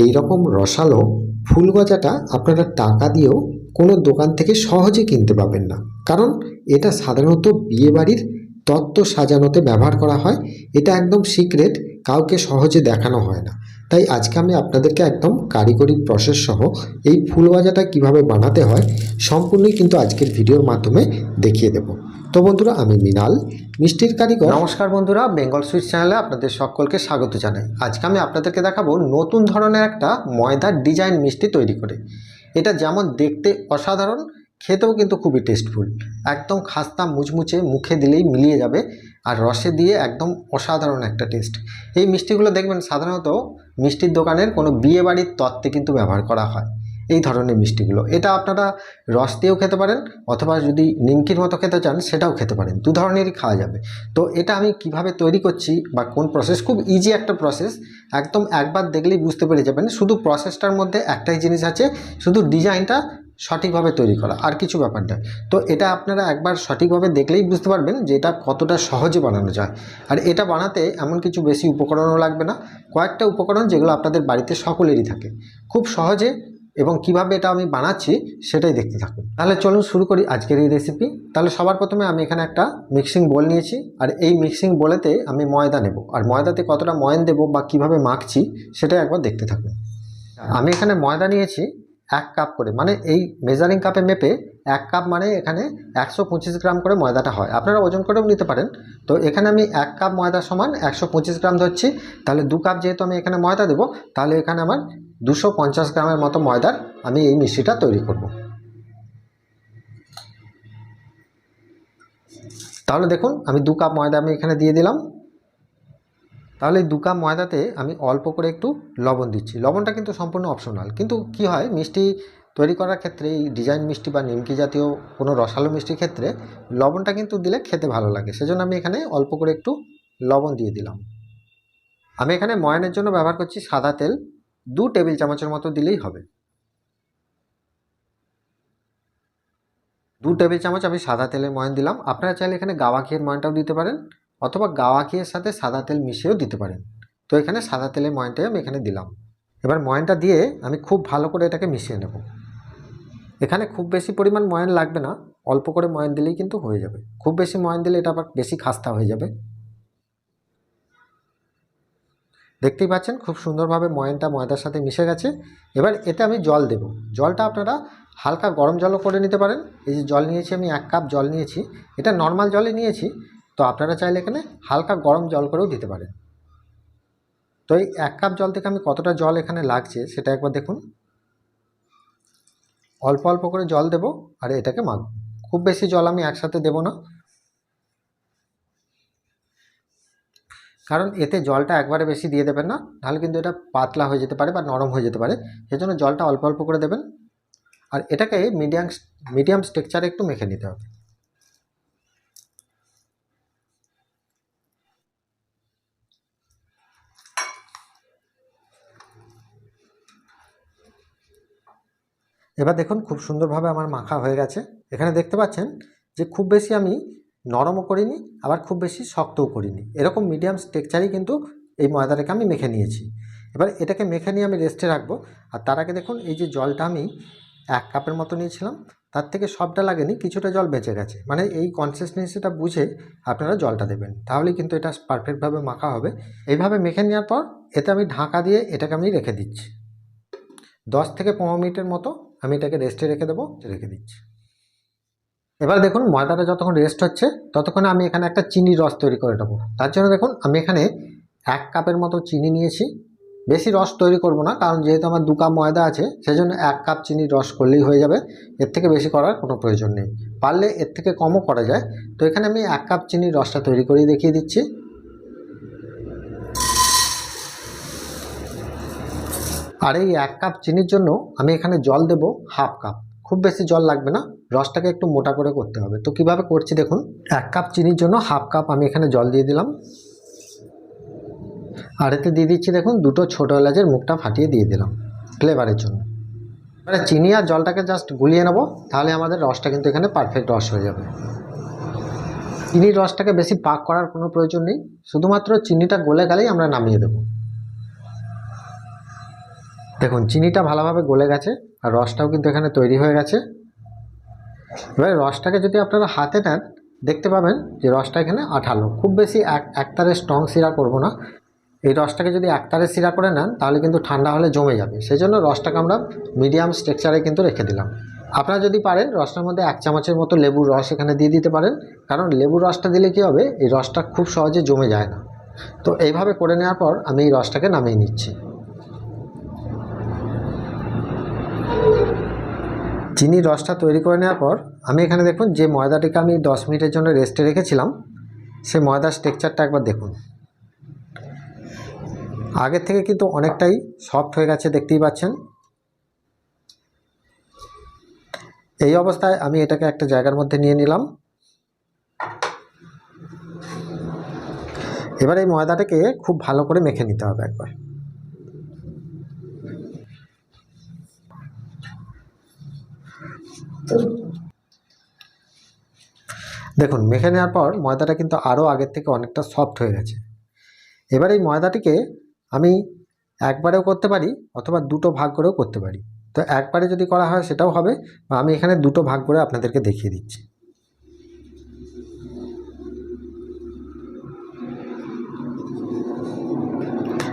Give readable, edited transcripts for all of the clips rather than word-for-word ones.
এই রকম রসালো ফুল গজাটা আপনারা টাকা দিয়েও কোনো দোকান থেকে সহজে কিনতে পাবেন না, কারণ এটা সাধারণত বিয়েবাড়ির তত্ত্ব সাজানোতে ব্যবহার করা হয়। এটা একদম সিক্রেট, কাউকে সহজে দেখানো হয় না। তাই আজকে আমি আপনাদেরকে একদম কারিগরি প্রসেস সহ এই ফুল গজাটা কীভাবে বানাতে হয় সম্পূর্ণই কিন্তু আজকের ভিডিওর মাধ্যমে দেখিয়ে দেব। তো বন্ধুরা, আমি মৃণাল, মিষ্টির কারিগর। নমস্কার বন্ধুরা, বেঙ্গল সুইটস চ্যানেলে আপনাদের সকলকে স্বাগত জানাই। আজকে আমি আপনাদেরকে দেখাবো নতুন ধরনের একটা ময়দার ডিজাইন মিষ্টি তৈরি করে। এটা যেমন দেখতে অসাধারণ, খেতেও কিন্তু খুবই টেস্টফুল। একদম খাস্তা মুচমুচে, মুখে দিলেই মিলিয়ে যাবে, আর রসে দিয়ে একদম অসাধারণ একটা টেস্ট। এই মিষ্টিগুলো দেখবেন সাধারণত মিষ্টির দোকানের কোনো বিয়ে বাড়ির তত্ত্বে কিন্তু ব্যবহার করা হয় এই ধরনের মিষ্টিগুলো। এটা আপনারা রস দিয়েও খেতে পারেন, অথবা যদি নিমকির মতো খেতে চান সেটাও খেতে পারেন, দু ধরনেরই খাওয়া যাবে। তো এটা আমি কিভাবে তৈরি করছি বা কোন প্রসেস, খুব ইজি একটা প্রসেস, একদম একবার দেখলেই বুঝতে পেরে যাবেন। শুধু প্রসেসটার মধ্যে একটাই জিনিস আছে, শুধু ডিজাইনটা সঠিকভাবে তৈরি করা, আর কিছু ব্যাপার নয়। তো এটা আপনারা একবার সঠিকভাবে দেখলেই বুঝতে পারবেন যে এটা কতটা সহজে বানানো যায়। আর এটা বানাতে এমন কিছু বেশি উপকরণও লাগবে না, কয়েকটা উপকরণ যেগুলো আপনাদের বাড়িতে সকলেরই থাকে, খুব সহজে। এবং কিভাবে এটা আমি বানাচ্ছি সেটাই দেখতে থাকুন। তাহলে চলুন শুরু করি আজকের এই রেসিপি। তাহলে সবার প্রথমে আমি এখানে একটা মিক্সিং বোল নিয়েছি, আর এই মিক্সিং বোলেতে আমি ময়দা নেব, আর ময়দাতে কতটা ময়ন দেবো বা কিভাবে মাখছি সেটাই একবার দেখতে থাকুন। আমি এখানে ময়দা নিয়েছি 1 কাপ করে, মানে এই মেজারিং কাপে মেপে 1 কাপ মানে এখানে 125 গ্রাম করে ময়দাটা হয়। আপনারা ওজন করেও নিতে পারেন। তো এখানে আমি 1 কাপ ময়দা সমান 125 গ্রাম ধরছি। তাহলে 2 কাপ যেহেতু আমি এখানে ময়দা দেবো, তাহলে এখানে আমার 250 গ্রামের মতো ময়দার আমি এই মিষ্টিটা তৈরি করব। তাহলে দেখুন, আমি 2 কাপ ময়দা আমি এখানে দিয়ে দিলাম। তাহলে এই 2 কাপ ময়দাতে আমি অল্প করে একটু লবণ দিচ্ছি। লবণটা কিন্তু সম্পূর্ণ অপশনাল, কিন্তু কি হয় মিষ্টি তৈরি করার ক্ষেত্রে, এই ডিজাইন মিষ্টি বা নিমকি জাতীয় কোনো রসালো মিষ্টির ক্ষেত্রে লবণটা কিন্তু দিলে খেতে ভালো লাগে, সেজন্য আমি এখানে অল্প করে একটু লবণ দিয়ে দিলাম। আমি এখানে ময়ানের জন্য ব্যবহার করছি সাদা তেল, 2 টেবিল চামচের মতো দিলেই হবে। 2 টেবিল চামচ আমি সাদা তেলের ময়ান দিলাম। আপনারা চাইলে এখানে গাওয়া ঘিয়ের ময়ানটাও দিতে পারেন, অথবা গাওয়া ঘিয়ের সাথে সাদা তেল মিশিয়েও দিতে পারেন। তো এখানে সাদা তেলের ময়ানটাই আমি এখানে দিলাম। এবার ময়ানটা দিয়ে আমি খুব ভালো করে এটাকে মিশিয়ে নেব। এখানে খুব বেশি পরিমাণ ময়ান লাগবে না, অল্প করে ময়ান দিলেই কিন্তু হয়ে যাবে। খুব বেশি ময়ান দিলে এটা আবার বেশি খাস্তা হয়ে যাবে। দেখতেই পাচ্ছেন খুব সুন্দরভাবে ময়ানটা ময়দার সাথে মিশে গেছে। এবার এতে আমি জল দেব। জলটা আপনারা হালকা গরম জলও করে নিতে পারেন। এই যে জল নিয়েছি আমি 1 কাপ জল নিয়েছি, এটা নর্মাল জলই নিয়েছি। তো আপনারা চাইলে এখানে হালকা গরম জল করেও দিতে পারেন। তো এই 1 কাপ জল থেকে আমি কতটা জল এখানে লাগছে সেটা একবার দেখুন। অল্প অল্প করে জল দেব, আর এটাকে মাখব। খুব বেশি জল আমি একসাথে দেব না, কারণ এতে জলটা একবারে বেশি দিয়ে দেবেন না, তাহলে কিন্তু এটা পাতলা হয়ে যেতে পারে বা নরম হয়ে যেতে পারে। সেজন্য জলটা অল্প অল্প করে দেবেন, আর এটাকে মিডিয়াম স্ট্রাকচারে একটু মেখে নিতে হবে। এবার দেখুন খুব সুন্দরভাবে আমার মাখা হয়ে গেছে। এখানে দেখতে পাচ্ছেন যে খুব বেশি আমি নরমও করিনি, আবার খুব বেশি শক্তও করিনি, এরকম মিডিয়াম স্ট্রাকচারেই কিন্তু এই ময়দাটাকে আমি মেখে নিয়েছি। এবার এটাকে মেখে নিয়ে আমি রেস্টে রাখবো। আর তার আগে দেখুন, এই যে জলটা আমি 1 কাপের মতো নিয়েছিলাম, তার থেকে সবটা লাগেনি, কিছুটা জল বেঁচে গেছে। মানে এই কনসিস্টেন্সিটা বুঝে আপনারা জলটা দেবেন, তাহলেই কিন্তু এটা পারফেক্টভাবে মাখা হবে। এইভাবে মেখে নেওয়ার পর এতে আমি ঢাকা দিয়ে এটাকে আমি রেখে দিচ্ছি 10 থেকে 15 মিনিটের মতো। আমি এটাকে রেস্টে রেখে দিচ্ছি। এবার দেখুন ময়দাটা যতক্ষণ রেস্ট হচ্ছে ততক্ষণে আমি এখানে একটা চিনির রস তৈরি করে নেবো। তার জন্য দেখুন আমি এখানে 1 কাপের মতো চিনি নিয়েছি। বেশি রস তৈরি করব না, কারণ যেহেতু আমার 2 কাপ ময়দা আছে, সেজন্য 1 কাপ চিনির রস করলেই হয়ে যাবে। এর থেকে বেশি করার কোনো প্রয়োজন নেই, পারলে এর থেকে কমও করা যায়। তো এখানে আমি 1 কাপ চিনির রসটা তৈরি করেই দেখিয়ে দিচ্ছি। আর এই 1 কাপ চিনির জন্য আমি এখানে জল দেব 1/2 কাপ। খুব বেশি জল লাগবে না, রসটাকে একটু মোটা করে করতে হবে। তো কিভাবে করছি দেখুন, 1 কাপ চিনির জন্য 1/2 কাপ আমি এখানে জল দিয়ে দিলাম। আর এতে দিয়ে দিচ্ছি দেখুন 2টো ছোটো এলাচের মুখটা ফাটিয়ে দিয়ে দিলাম ফ্লেভারের জন্য। এবারে চিনি আর জলটাকে জাস্ট গুলিয়ে নেব, তাহলে আমাদের রসটা কিন্তু এখানে পারফেক্ট রস হয়ে যাবে। চিনির রসটাকে বেশি পাক করার কোনো প্রয়োজন নেই, শুধুমাত্র চিনিটা গলে গেলেই আমরা নামিয়ে দেবো। দেখুন চিনিটা ভালোভাবে গলে গেছে আর রসটাও কিন্তু এখানে তৈরি হয়ে গেছে। এবারে রসটাকে যদি আপনারা হাতে নেন দেখতে পাবেন যে রসটা এখানে আঠালো, খুব বেশি একতারে স্ট্রং শিরা করব না। এই রসটাকে যদি একতারে শিরা করে নেন তাহলে কিন্তু ঠান্ডা হলে জমে যাবে, সেই জন্য রসটাকে আমরা মিডিয়াম স্ট্রাকচারে কিন্তু রেখে দিলাম। আপনারা যদি পারেন রসটার মধ্যে 1 চামচের মতো লেবুর রস এখানে দিয়ে দিতে পারেন, কারণ লেবুর রসটা দিলে কী হবে, এই রসটা খুব সহজে জমে যায় না। তো এইভাবে করে নেওয়ার পর আমি এই রসটাকে নামিয়ে নিচ্ছি। চিনির রসটা তৈরি করে নেওয়ার পর আমি এখানে দেখুন যে ময়দাটাকে আমি 10 মিনিটের জন্য রেস্টে রেখেছিলাম, সেই ময়দার স্ট্রাকচারটা একবার দেখুন। আগের থেকে কিন্তু অনেকটাই সফট হয়ে গেছে, দেখতেই পাচ্ছেন। এই অবস্থায় আমি এটাকে একটা জায়গার মধ্যে নিয়ে নিলাম। এবার এই ময়দাটাকে খুব ভালো করে মেখে নিতে হবে একবার। দেখুন মেখে নেওয়ার পর ময়দাটা কিন্তু আরও আগের থেকে অনেকটা সফট হয়ে গেছে। এবার এই ময়দাটিকে আমি একবারেও করতে পারি অথবা দুটো ভাগ করেও করতে পারি। তো একবারে যদি করা হয় সেটাও হবে, আমি এখানে দুটো ভাগ করে আপনাদেরকে দেখিয়ে দিচ্ছি।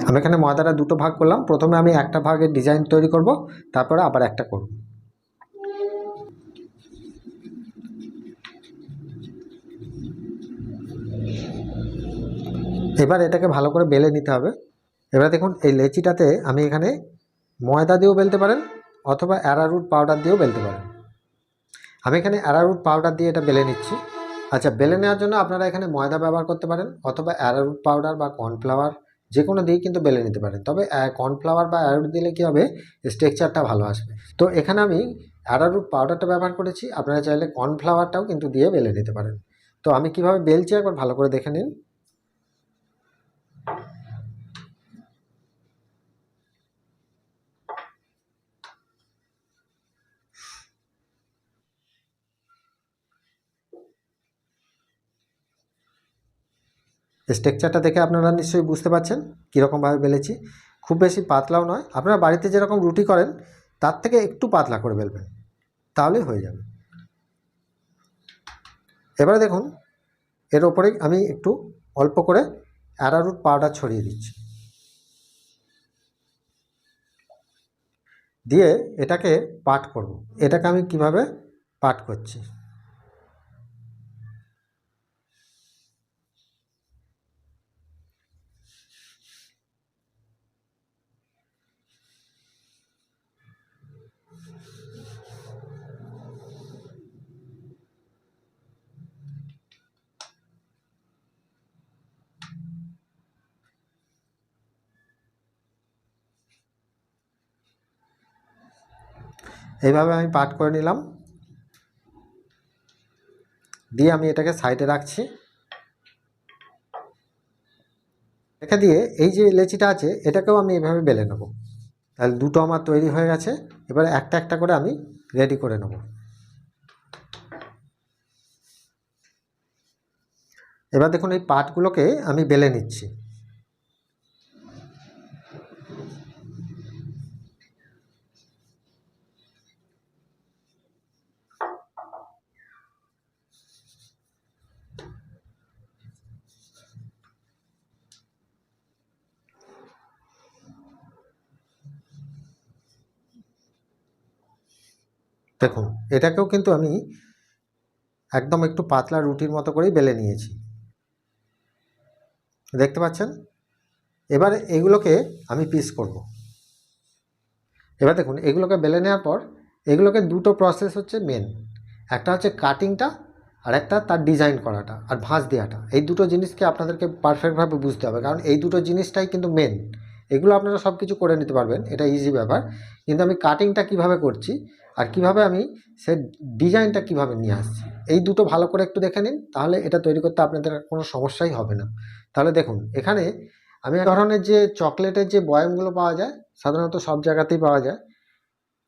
আমি এখানে ময়দাটা দুটো ভাগ করলাম। প্রথমে আমি একটা ভাগের ডিজাইন তৈরি করব, তারপরে আবার একটা করব। এবার এটাকে ভালো করে বেলে নিতে হবে। এবার দেখুন এই লেচিটাতে আমি এখানে ময়দা দিয়েও বেলতে পারেন অথবা অ্যারারুট পাউডার দিয়েও বেলতে পারেন। আমি এখানে অ্যারারুট পাউডার দিয়ে এটা বেলে নিচ্ছি। আচ্ছা, বেলে নেওয়ার জন্য আপনারা এখানে ময়দা ব্যবহার করতে পারেন অথবা অ্যারারুট পাউডার বা কর্নফ্লাওয়ার যে কোনো দিয়েই কিন্তু বেলে নিতে পারেন। তবে কর্নফ্লাওয়ার বা অ্যারারুট দিলে কী হবে, স্ট্রাকচারটা ভালো আসবে। তো এখানে আমি অ্যারারুট পাউডারটা ব্যবহার করেছি, আপনারা চাইলে কর্নফ্লাওয়ারটাও কিন্তু দিয়ে বেলে নিতে পারেন। তো আমি কিভাবে বেলছি একবার ভালো করে দেখে নিন। স্ট্রাকচারটা দেখে আপনারা নিশ্চয়ই বুঝতে পারছেন কীরকমভাবে বেলেছি। খুব বেশি পাতলাও নয়, আপনারা বাড়িতে যেরকম রুটি করেন তার থেকে একটু পাতলা করে বেলবেন, তাহলেই হয়ে যাবে। এবারে দেখুন এর ওপরে আমি একটু অল্প করে অ্যারারুট পাউডার ছড়িয়ে দিচ্ছি, দিয়ে এটাকে পাট করব। এটাকে আমি কিভাবে পাট করছি। এইভাবে আমি পাট করে নিলাম, দিয়ে আমি এটাকে সাইডে রাখছি। রেখে দিয়ে এই যে লেচিটা আছে এটাকেও আমি এভাবে বেলে নেব। তাহলে দুটো আমার তৈরি হয়ে গেছে। এবার একটা একটা করে আমি রেডি করে নেব। এবার দেখুন এই পাটগুলোকে আমি বেলে নিচ্ছি। দেখুন এটাকেও কিন্তু আমি একদম একটু পাতলা রুটির মতো করেই বেলে নিয়েছি, দেখতে পাচ্ছেন। এবারে এগুলোকে আমি পিস করব। এবার দেখুন এগুলোকে বেলে নেওয়ার পর এগুলোকে দুটো প্রসেস হচ্ছে মেন, একটা হচ্ছে কাটিংটা আর একটা তার ডিজাইন করাটা আর ভাঁজ দেওয়াটা। এই দুটো জিনিসকে আপনাদেরকে পারফেক্টভাবে বুঝতে হবে, কারণ এই দুটো জিনিসটাই কিন্তু মেন। এগুলো আপনারা সব কিছু করে নিতে পারবেন, এটা ইজি ব্যাপার। কিন্তু আমি কাটিংটা কিভাবে করছি আর কিভাবে আমি সে ডিজাইনটা কিভাবে নিয়ে আসছি, এই দুটো ভালো করে একটু দেখে নিন, তাহলে এটা তৈরি করতে আপনাদের কোনো সমস্যাই হবে না। তাহলে দেখুন এখানে আমি এক ধরনের যে চকলেটের যে বয়ামগুলো পাওয়া যায়, সাধারণত সব জায়গাতেই পাওয়া যায়,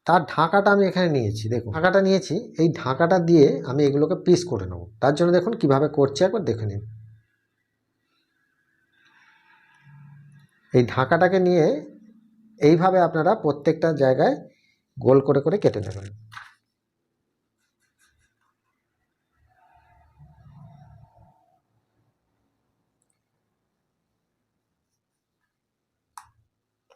তার ঢাকাটা আমি এখানে নিয়েছি। দেখুন ঢাকাটা নিয়েছি, এই ঢাকাটা দিয়ে আমি এগুলোকে পিস করে নেব। তার জন্য দেখুন কিভাবে করছি একবার দেখে নিন। এই ঢাকাটাকে নিয়ে এইভাবে আপনারা প্রত্যেকটা জায়গায় গোল করে করে কেটে নেবেন।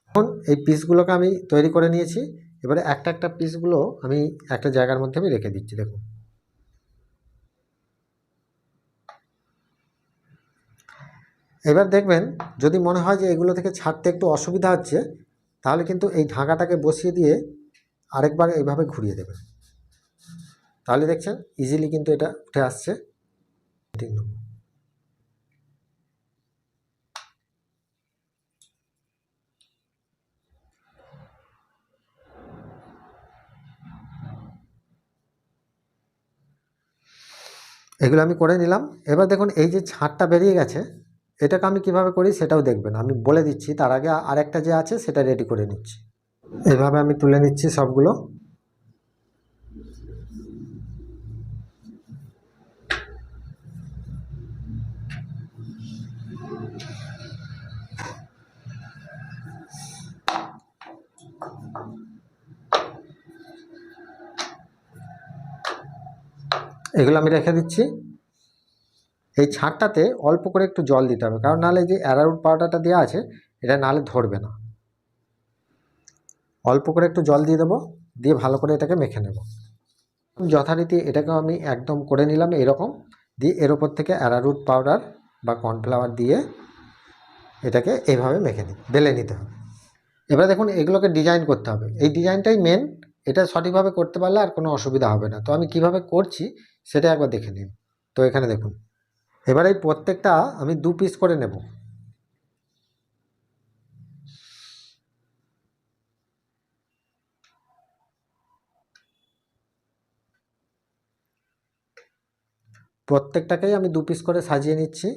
এখন এই পিসগুলোকে আমি তৈরি করে নিয়েছি। এবারে একটা একটা পিসগুলো আমি একটা জায়গার মধ্যে আমি রেখে দিচ্ছি। দেখুন, এবার দেখবেন যদি মনে হয় যে এগুলো থেকে ছাড়তে একটু অসুবিধা হচ্ছে, তাহলে কিন্তু এই ঢাকাটাকে বসিয়ে দিয়ে আরেকবার এইভাবে ঘুরিয়ে দেবেন। তাহলে দেখছেন ইজিলি কিন্তু এটা উঠে আসছে। এগুলো আমি করে নিলাম। এবার দেখুন এই যে ছাঁটটা বেরিয়ে গেছে, এটাকে আমি কিভাবে করি সেটাও দেখবেন, আমি বলে দিচ্ছি। তার আগে আরেকটা যে আছে সেটা রেডি করে নিচ্ছি। এভাবে আমি তুলে নিচ্ছি সবগুলো। এগুলো আমি রেখে দিচ্ছি। এই ছাঁটটাতে অল্প করে একটু জল দিতে হবে, কারণ নাহলে যে অ্যারারুট পাউডারটা দেওয়া আছে এটা নাহলে ধরবে না। অল্প করে একটু জল দিয়ে দেবো, দিয়ে ভালো করে এটাকে মেখে নেব। যথারীতি এটাকেও আমি একদম করে নিলাম এরকম, দিয়ে এর ওপর থেকে অ্যারারুট পাউডার বা কর্নফ্লাওয়ার দিয়ে এটাকে এইভাবে মেখে বেলে নিতে হবে। এবার দেখুন এগুলোকে ডিজাইন করতে হবে, এই ডিজাইনটাই মেন। এটা সঠিকভাবে করতে পারলে আর কোনো অসুবিধা হবে না। তো আমি কিভাবে করছি সেটা একবার দেখে নিন। তো এখানে দেখুন, এবার এই প্রত্যেকটা আমি 2 পিস করে নেব। প্রত্যেকটাকেই আমি 2 পিস করে সাজিয়ে নিচ্ছি।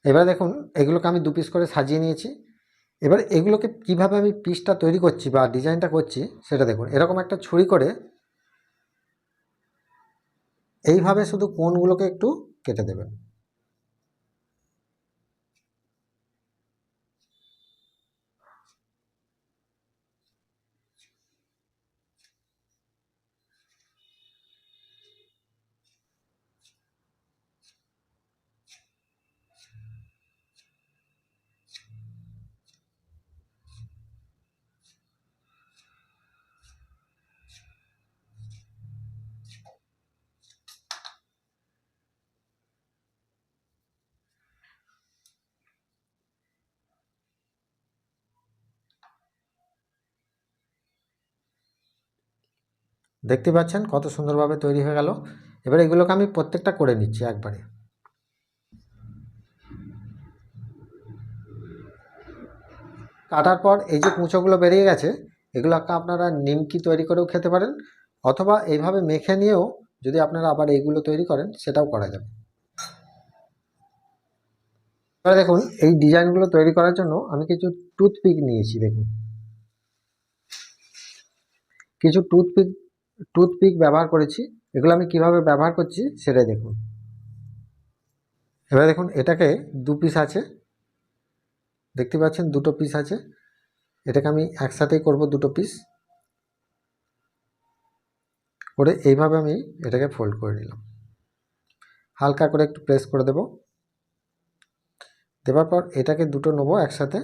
এবার দেখুন এগুলোকে আমি 2 পিস করে সাজিয়ে নিয়েছি। এবার এগুলোকে কিভাবে আমি পিসটা তৈরি করছি বা ডিজাইনটা করছি সেটা দেখুন। এরকম একটা ছুরি করে এইভাবে শুধু কোণগুলোকে একটু কেটে দেবেন। দেখতে পাচ্ছেন কত সুন্দরভাবে তৈরি হয়ে গেল। এবার এগুলোকে আমি প্রত্যেকটা করে নিচ্ছি একবারে। কাটার পর এই যে কুঁচোগুলো বেরিয়ে গেছে, এগুলোকে আপনারা নিমকি তৈরি করেও খেতে পারেন, অথবা এইভাবে মেখে নিয়েও যদি আপনারা আবার এইগুলো তৈরি করেন সেটাও করা যাবে। এবার দেখুন এই ডিজাইনগুলো তৈরি করার জন্য আমি কিছু টুথপিক নিয়েছি। দেখুন কিছু টুথপিক ব্যবহার করেছি। এগুলো আমি কিভাবে ব্যবহার করছি সেটাই দেখুন। এবার দেখুন এটাকে 2 পিস আছে, দেখতে পাচ্ছেন 2টো পিস আছে। এটাকে আমি একসাথেই করব, 2টো পিস করে এইভাবে আমি এটাকে ফোল্ড করে নিলাম। হালকা করে একটু প্রেস করে দেব। দেওয়ার পর এটাকে 2টো নেবো একসাথে,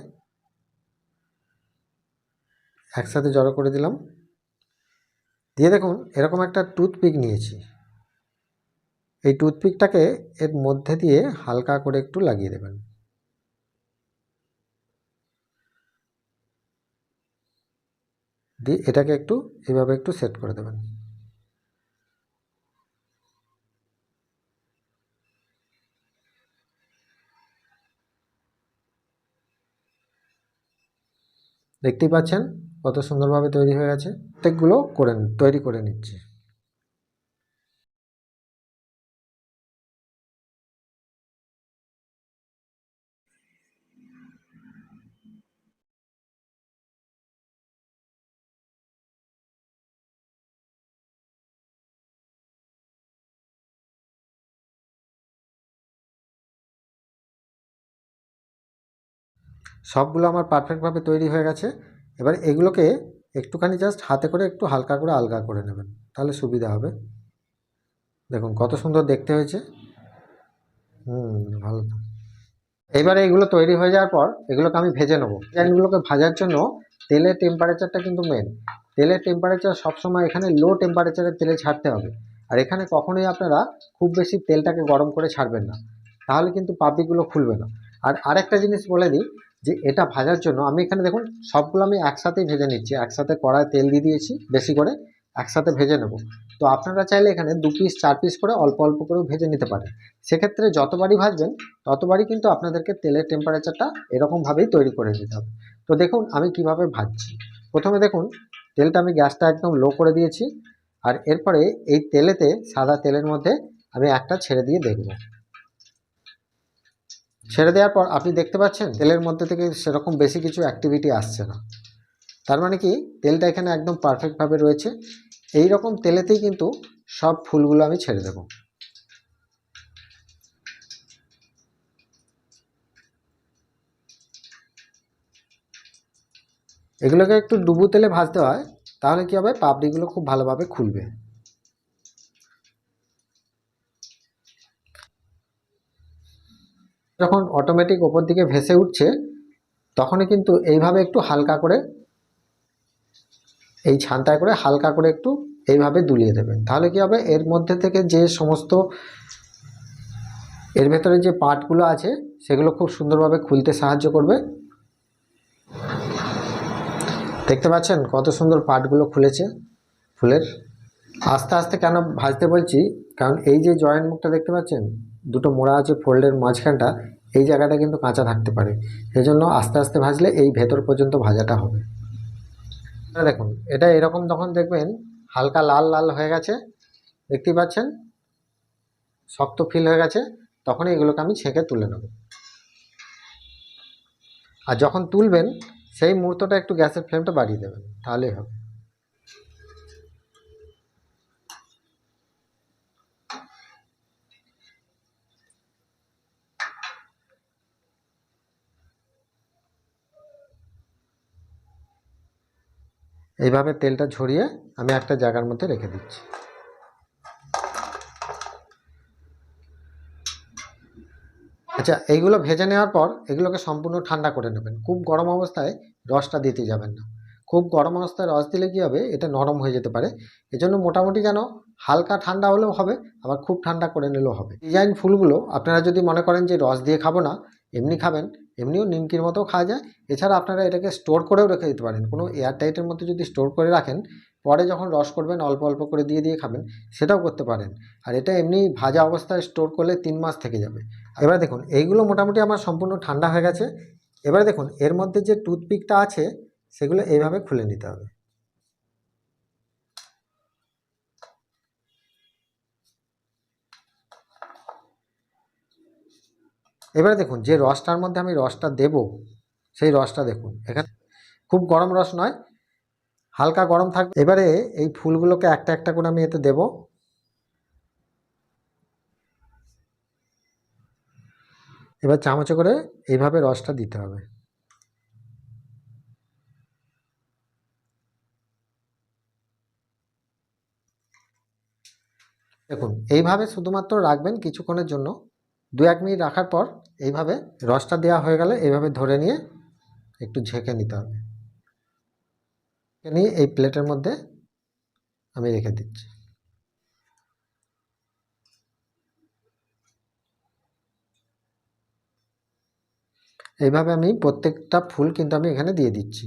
একসাথে জড়ো করে দিলাম। দিয়ে দেখুন এরকম একটা টুথপিক নিয়েছি। এই টুথপিকটাকে এর মধ্যে দিয়ে হালকা করে একটু লাগিয়ে দেবেন। দিয়ে এটাকে একটু এভাবে একটু সেট করে দেবেন। দেখতেই পাচ্ছেন কত সুন্দরভাবে তৈরি হয়ে গেছে। প্রত্যেকগুলো তৈরি করে নিচ্ছি। সবগুলো আমার পারফেক্টভাবে তৈরি হয়ে গেছে। এবার এগুলোকে একটুখানি জাস্ট হাতে করে একটু হালকা করে আলগা করে নেবেন, তাহলে সুবিধা হবে। দেখুন কত সুন্দর দেখতে হয়েছে। ভালো তো। এবারে এগুলো তৈরি হয়ে যাওয়ার পর এগুলোকে আমি ভেজে নেবো। ডিজাইনগুলোকে ভাজার জন্য তেলের টেম্পারেচারটা কিন্তু মেন। তেলের টেম্পারেচার সবসময় এখানে লো টেম্পারেচারে তেলে ছাড়তে হবে। আর এখানে কখনোই আপনারা খুব বেশি তেলটাকে গরম করে ছাড়বেন না, তাহলে কিন্তু পাপড়িগুলো খুলবে না। আর আরেকটা জিনিস বলে দিই, যে এটা ভাজার জন্য আমি এখানে দেখুন সবগুলো আমি একসাথেই ভেজে নিচ্ছি। একসাথে কড়ায় তেল দিয়ে দিয়েছি বেশি করে, একসাথে ভেজে নেব। তো আপনারা চাইলে এখানে 2 পিস 4 পিস করে অল্প অল্প করেও ভেজে নিতে পারেন। সেক্ষেত্রে যতবারই ভাজবেন ততবারই কিন্তু আপনাদেরকে তেলের টেম্পারেচারটা এরকমভাবেই তৈরি করে নিতে হবে। তো দেখুন আমি কিভাবে ভাজছি। প্রথমে দেখুন তেলটা আমি গ্যাসটা একদম লো করে দিয়েছি। আর এরপরে এই তেলেতে, সাদা তেলের মধ্যে আমি একটা ছেড়ে দিয়ে দেখব। ছেড়ে দেওয়ার পর আপনি দেখতে পাচ্ছেন তেলের মধ্যে থেকে সেরকম বেশি কিছু অ্যাক্টিভিটি আসছে না। তার মানে কি তেলটা এখানে একদম পারফেক্টভাবে রয়েছে। এই রকম তেলেতেই কিন্তু সব ফুলগুলো আমি ছেড়ে দেব। এগুলোকে একটু ডুবো তেলে ভাজতে হয়, তাহলে কি হবে, পাপড়িগুলো খুব ভালোভাবে খুলবে। যখন অটোমেটিক ওপর দিকে ভেসে উঠছে তখনই কিন্তু এইভাবে একটু হালকা করে এই ছান্তায় করে হালকা করে একটু এইভাবে দুলিয়ে দেবেন। তাহলে কি হবে, এর মধ্যে থেকে যে সমস্ত এর ভেতরে যে পার্টগুলো আছে সেগুলো খুব সুন্দরভাবে খুলতে সাহায্য করবে। দেখতে পাচ্ছেন কত সুন্দর পার্টগুলো খুলেছে ফুলের। আস্তে আস্তে কেন ভাজতে বলছি, কারণ এই যে জয়েন্ট মুখটা দেখতে পাচ্ছেন, দুটো মোড়া আছে ফোল্ডের মাঝখানটা, এই জায়গাটা কিন্তু কাঁচা থাকতে পারে। সেজন্য আস্তে আস্তে ভাজলে এই ভেতর পর্যন্ত ভাজাটা হবে। দেখুন এটা এরকম যখন দেখবেন হালকা লাল লাল হয়ে গেছে, দেখতেই পাচ্ছেন শক্ত ফিল হয়ে গেছে, তখনই এগুলোকে আমি ছেঁকে তুলে নেব। আর যখন তুলবেন সেই মুহূর্তটা একটু গ্যাসের ফ্লেমটা বাড়িয়ে দেবেন, তাহলেই হবে। এইভাবে তেলটা ঝরিয়ে আমি একটা জায়গার মধ্যে রেখে দিচ্ছি। আচ্ছা, এইগুলো ভেজে নেওয়ার পর এগুলোকে সম্পূর্ণ ঠান্ডা করে নেবেন। খুব গরম অবস্থায় রসটা দিতে যাবেন না। খুব গরম অবস্থায় রস দিলে কী হবে, এটা নরম হয়ে যেতে পারে। এজন্য মোটামুটি যেন হালকা ঠান্ডা হলেও হবে, আবার খুব ঠান্ডা করে নিলেও হবে। ডিজাইন ফুলগুলো আপনারা যদি মনে করেন যে রস দিয়ে খাবো না, এমনি খাবেন, এমনিও নিমকির মতো খাওয়া যায়। এছাড়া আপনারা এটাকে স্টোর করেও রেখে দিতে পারেন। কোনো এয়ারটাইটের মধ্যে যদি স্টোর করে রাখেন, পরে যখন রস করবেন অল্প অল্প করে দিয়ে দিয়ে খাবেন, সেটাও করতে পারেন। আর এটা এমনি ভাজা অবস্থায় স্টোর করলে 3 মাস থেকে যাবে। এবার দেখুন এইগুলো মোটামুটি আমার সম্পূর্ণ ঠান্ডা হয়ে গেছে। এবারে দেখুন এর মধ্যে যে টুথপিকটা আছে সেগুলো এইভাবে খুলে নিতে হবে। এবারে দেখুন যে রসটার মধ্যে আমি রসটা দেব, সেই রসটা দেখুন এখানে খুব গরম রস নয়, হালকা গরম থাকবে। এবারে এই ফুলগুলোকে একটা একটা করে আমি এতে দেব। এবার চামচে করে এইভাবে রসটা দিতে হবে। দেখুন এইভাবে শুধুমাত্র রাখবেন কিছুক্ষণের জন্য, 2-1 মিনিট রাখার পর এইভাবে রসটা দেওয়া হয়ে গেলে এইভাবে ধরে নিয়ে একটু ঝেঁকে নিতে হবে। নিয়ে এই প্লেটের মধ্যে আমি রেখে দিচ্ছি। এইভাবে আমি প্রত্যেকটা ফুল কিন্তু আমি এখানে দিয়ে দিচ্ছি।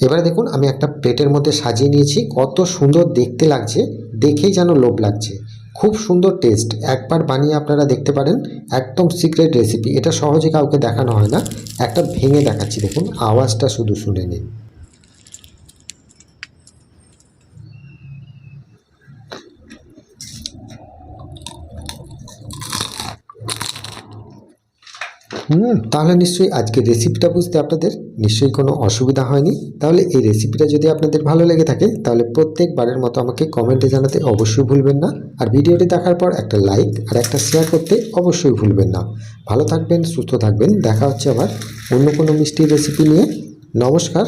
এবারে দেখুন আমি একটা প্লেটের মধ্যে সাজিয়ে নিয়েছি। কত সুন্দর দেখতে লাগছে, দেখেই যেন লোভ লাগছে। খুব সুন্দর টেস্ট, একবার বানিয়ে আপনারা দেখতে পারেন। একদম সিক্রেট রেসিপি, এটা সহজে কাউকে দেখানো হয় না। একটা ভেঙে দেখাচ্ছি, দেখুন আওয়াজটা শুধু শুনে নিন। তাহলে নিশ্চয়ই আজকের রেসিপিটা বুঝতে আপনাদের নিশ্চয়ই কোনো অসুবিধা হয়নি। তাহলে এই রেসিপিটা যদি আপনাদের ভালো লেগে থাকে তাহলে প্রত্যেকবারের মতো আমাকে কমেন্টে জানাতে অবশ্যই ভুলবেন না। আর ভিডিওটি দেখার পর একটা লাইক আর একটা শেয়ার করতে অবশ্যই ভুলবেন না। ভালো থাকবেন, সুস্থ থাকবেন। দেখা হচ্ছে আবার অন্য কোনো মিষ্টির রেসিপি নিয়ে। নমস্কার।